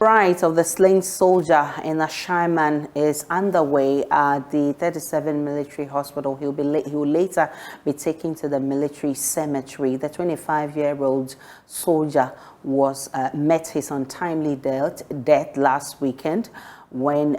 Right of the slain soldier in Ashaiman is underway at the 37 military hospital. He will later be taken to the military cemetery. The 25-year-old soldier was met his untimely death last weekend when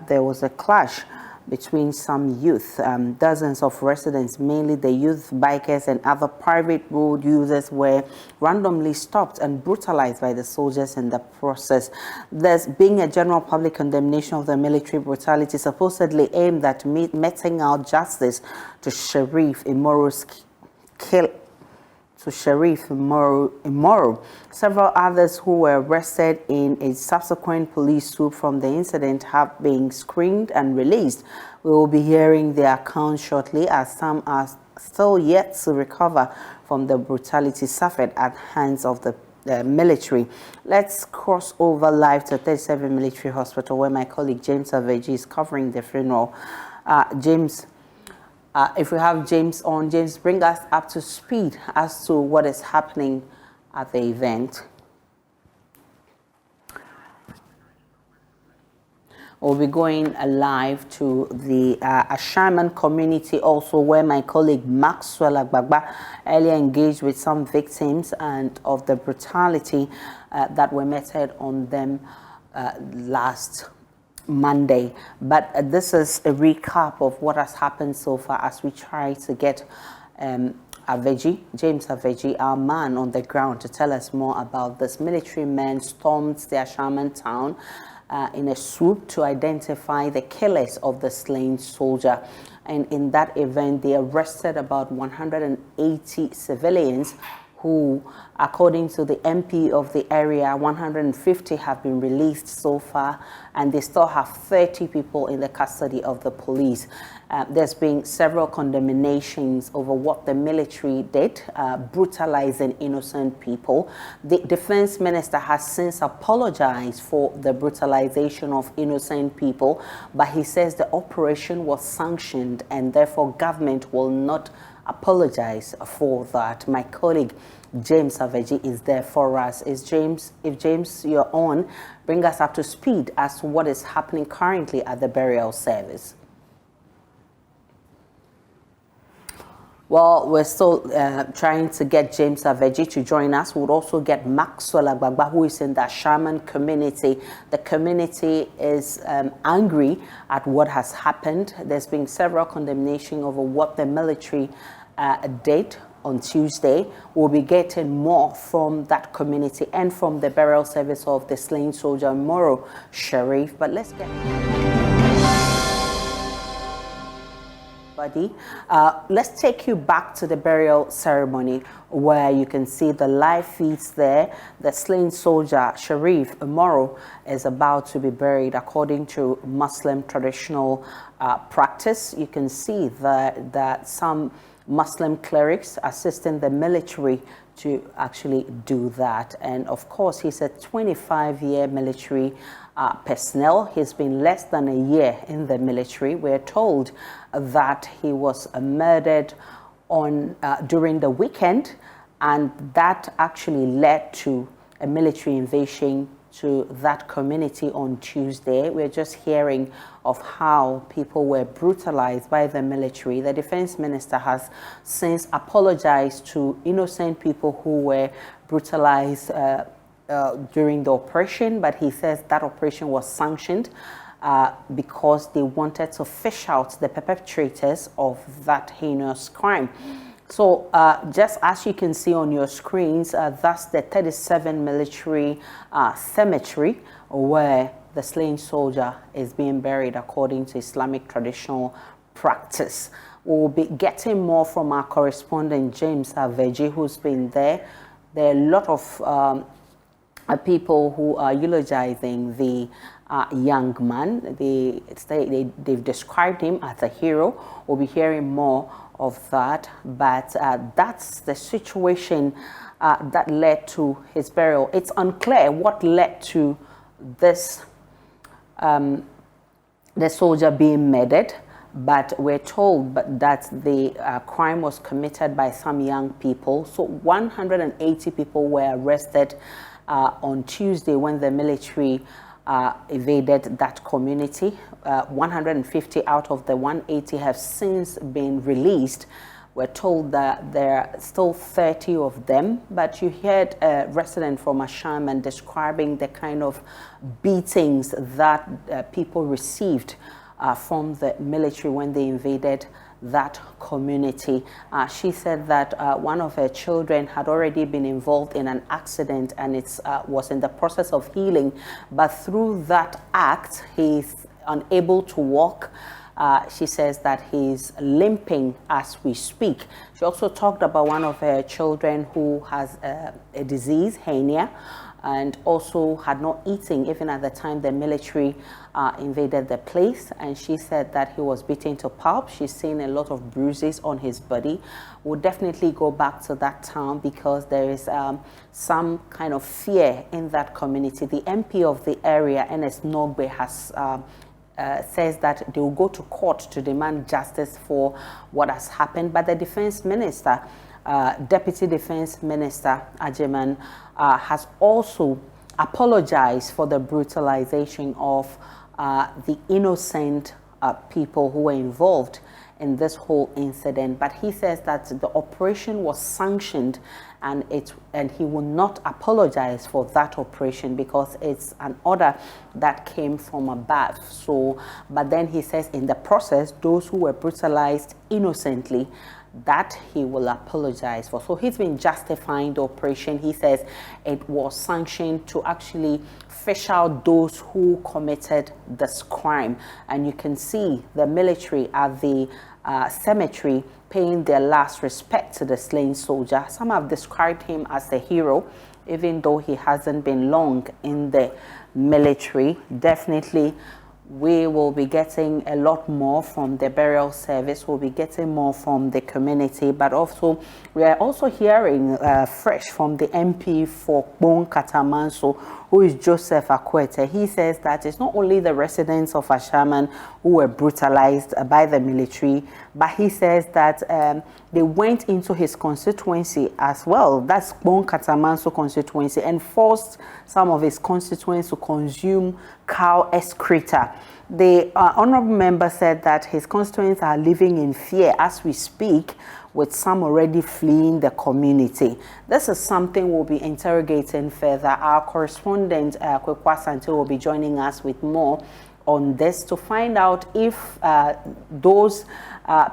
there was a clash between some youth. Dozens of residents, mainly the youth, bikers and other private road users, were randomly stopped and brutalized by the soldiers in the process. There's been a general public condemnation of the military brutality supposedly aimed at meting out justice to Sheriff Imoro's Imoro. Several others who were arrested in a subsequent police swoop from the incident have been screened and released. We will be hearing their accounts shortly, as some are still yet to recover from the brutality suffered at hands of the military. Let's cross over live to 37 Military Hospital, where my colleague James Aveji is covering the funeral. James, if we have James on, James, bring us up to speed as to what is happening at the event. We'll be going live to the Ashaiman community also, where my colleague Maxwell Agbagba earlier engaged with some victims and of the brutality that were meted on them last Monday. But this is a recap of what has happened so far as we try to get James Aveji, our man on the ground, to tell us more about this. Military men stormed the Ashaiman town in a swoop to identify the killers of the slain soldier. And in that event, they arrested about 180 civilians who, according to the MP of the area, 150 have been released so far, and they still have 30 people in the custody of the police. There's been several condemnations over what the military did, brutalizing innocent people. The defense minister has since apologized for the brutalization of innocent people, but he says the operation was sanctioned and therefore government will not apologize for that. My colleague James Aveji is there for us. If James, you're on, bring us up to speed as to what is happening currently at the burial service. Well, we're still trying to get James Aveji to join us. We'll also get Maxwell Agbagba, who is in the Ashaiman community. The community is angry at what has happened. There's been several condemnations over what the military did on Tuesday. We'll be getting more from that community and from the burial service of the slain soldier Imoro Sheriff. But let's get... let's take you back to the burial ceremony, where you can see the live feeds there. The slain soldier Sheriff Imoro is about to be buried according to Muslim traditional practice. You can see that some Muslim clerics assisting the military to actually do that. And of course, he's a 25-year military personnel. He's been less than a year in the military. We're told that he was murdered on during the weekend, and that actually led to a military invasion to that community on Tuesday. We're just hearing of how people were brutalized by the military. The defense minister has since apologized to innocent people who were brutalized during the operation, but he says that operation was sanctioned because they wanted to fish out the perpetrators of that heinous crime. So just as you can see on your screens, that's the 37 military cemetery where the slain soldier is being buried according to Islamic traditional practice. We'll be getting more from our correspondent James Aveji, who's been there. There are a lot of people who are eulogizing the young man. They've described him as a hero. We'll be hearing more of that, but that's the situation that led to his burial. It's unclear what led to this, the soldier being murdered, but we're told that the crime was committed by some young people. So 180 people were arrested on Tuesday when the military evaded that community. 150 out of the 180 have since been released. We're told that there are still 30 of them, but you heard a resident from Ashaiman describing the kind of beatings that people received from the military when they invaded that community. She said that one of her children had already been involved in an accident and it was in the process of healing, but through that act, he's unable to walk. She says that he's limping as we speak. She also talked about one of her children who has a disease, hernia, and also had not eaten even at the time the military invaded the place. And she said that he was beaten to pulp. She's seen a lot of bruises on his body. We'll definitely go back to that town because there is some kind of fear in that community. The MP of the area, Ernest Nogbe, has says that they will go to court to demand justice for what has happened. But the defense minister, Deputy Defense Minister Ashaiman, has also apologized for the brutalization of the innocent people who were involved in this whole incident. But he says that the operation was sanctioned and he will not apologize for that operation because it's an order that came from above. So, but then he says in the process, those who were brutalized innocently, that he will apologize for. So he's been justifying the operation. He says it was sanctioned to actually fish out those who committed this crime. And you can see the military at the cemetery paying their last respect to the slain soldier. Some have described him as a hero, even though he hasn't been long in the military. Definitely, we will be getting a lot more from the burial service. We'll be getting more from the community, but also we are also hearing fresh from the MP for Bon Katamanso, who is Joseph Akwete. He says that it's not only the residents of Ashaiman who were brutalized by the military, but he says that they went into his constituency as well. That's Bon Katamanso constituency, and forced some of his constituents to consume cow excreta. The honorable member said that his constituents are living in fear as we speak, with some already fleeing the community. This is something we'll be interrogating further. Our correspondent, Kwekwa Sante, will be joining us with more on this to find out if those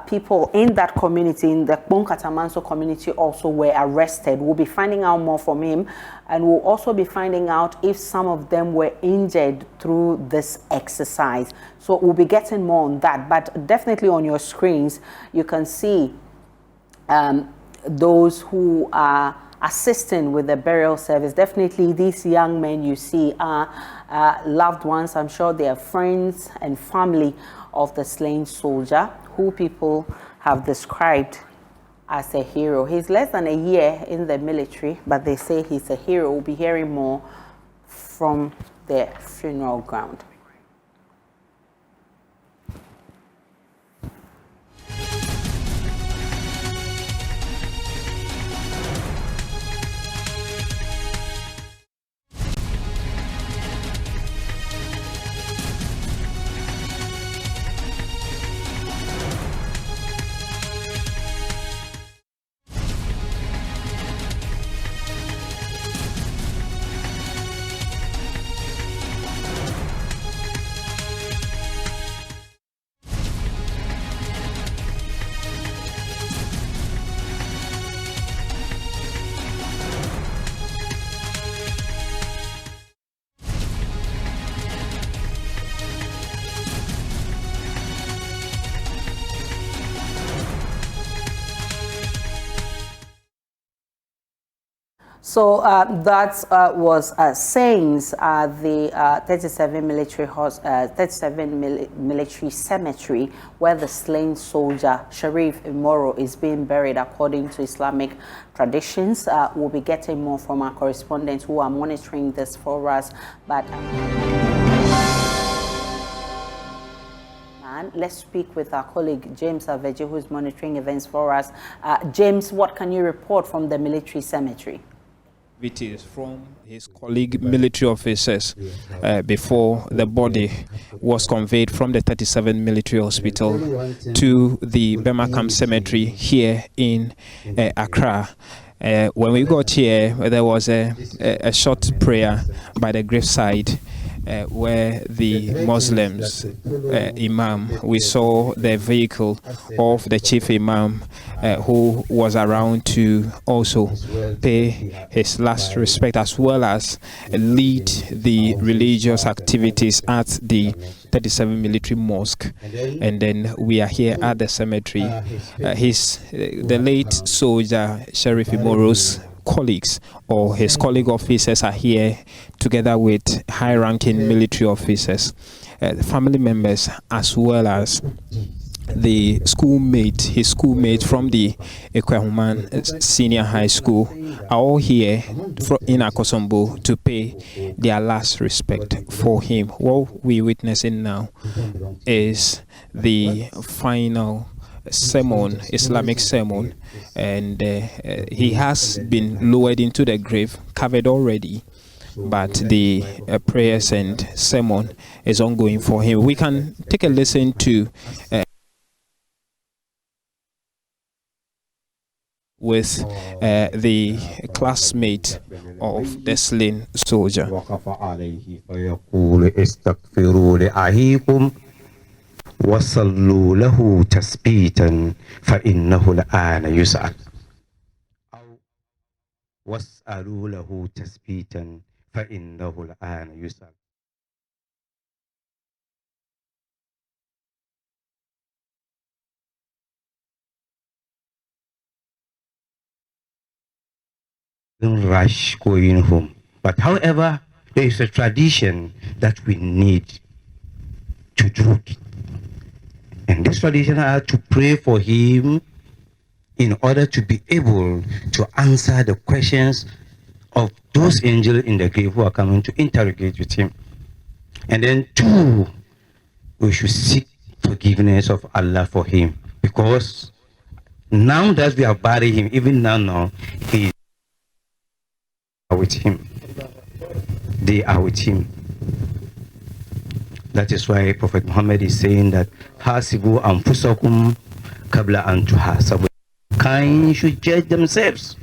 people in that community, in the Bon Katamanso community, also were arrested. We'll be finding out more from him, and we'll also be finding out if some of them were injured through this exercise. So we'll be getting more on that, but definitely on your screens, you can see those who are assisting with the burial service. Definitely these young men you see are loved ones. I'm sure they are friends and family of the slain soldier, who people have described as a hero. He's less than a year in the military, but they say he's a hero. We'll be hearing more from the funeral ground. So that was Saints, the 37 military cemetery where the slain soldier Sharif Imoro is being buried according to Islamic traditions. We'll be getting more from our correspondents who are monitoring this for us. But let's speak with our colleague James Aveji, who is monitoring events for us. James, what can you report from the military cemetery? activities from his colleague military officers before the body was conveyed from the 37 military hospital to the Bemakam cemetery here in Accra. When we got here, there was a short prayer by the graveside where the Muslims Imam, we saw the vehicle of the chief Imam who was around to also pay his last respect as well as lead the religious activities at the 37 military mosque. And then we are here at the cemetery. The late soldier Sheriff Imoro's colleagues or his colleague officers are here together with high-ranking military officers, family members, as well as the his schoolmate from the Ekwehuman Senior High School are all here in Akosombo to pay their last respect for him. What we're witnessing now is the final sermon, Islamic sermon, and he has been lowered into the grave, covered already, but the prayers and sermon is ongoing for him. We can take a listen to with the classmate of the slain soldier. وصلوا له تثبيتا فإنه الآن يسأل أو واسألوا له تثبيتا فإنه الآن يسأل. Don't rush going home. But however, there is a tradition that we need to do. And this tradition are to pray for him in order to be able to answer the questions of those angels in the grave who are coming to interrogate with him. And then two, we should seek forgiveness of Allah for him. Because now that we have buried him, even now, he is with him. They are with him. That is why Prophet Muhammad is saying that Hasibu anfusakum kabla an tuhasabu. Kind should judge themselves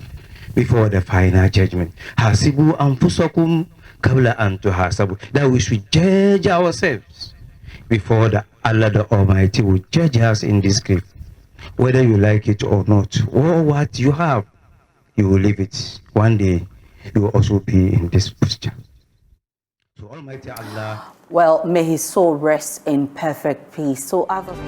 before the final judgment. Hasibu anfusakum kabla an tuhasabu. That we should judge ourselves before Allah the Almighty will judge us in this grave. Whether you like it or not, or what you have, you will leave it. One day, you will also be in this posture. So Almighty Allah. Well, may his soul rest in perfect peace. So others.